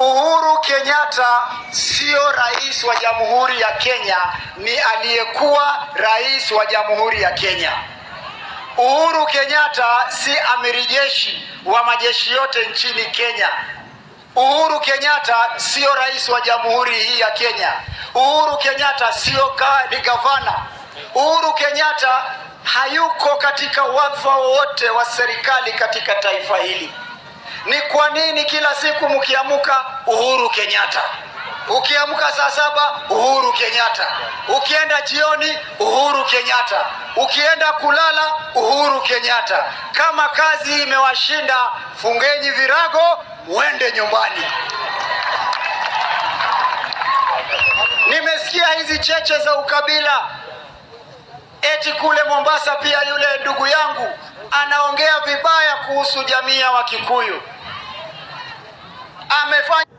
Uhuru Kenyatta sio rais wa Jamhuri ya Kenya, ni aliyekuwa rais wa Jamhuri ya Kenya. Uhuru Kenyatta si amiri jeshi wa majeshi yote nchini Kenya. Uhuru Kenyatta sio rais wa jamhuri hii ya Kenya. Uhuru Kenyatta sio ni gavana. Uhuru Kenyatta hayuko katika wadhifa wowote wa serikali katika taifa hili. Ni kwa nini kila siku mkiamuka Uhuru Kenyatta? Ukiamuka saa 7 Uhuru Kenyatta, ukienda jioni Uhuru Kenyatta, ukienda kulala Uhuru Kenyatta. Kama kazi imewashinda, fungeni virago muende nyumbani. Nimesikia hizi cheche za ukabila, eti kule Mombasa pia yule ndugu yangu anaongea vibaya kuhusu jamii ya Wakikuyu. Amefanya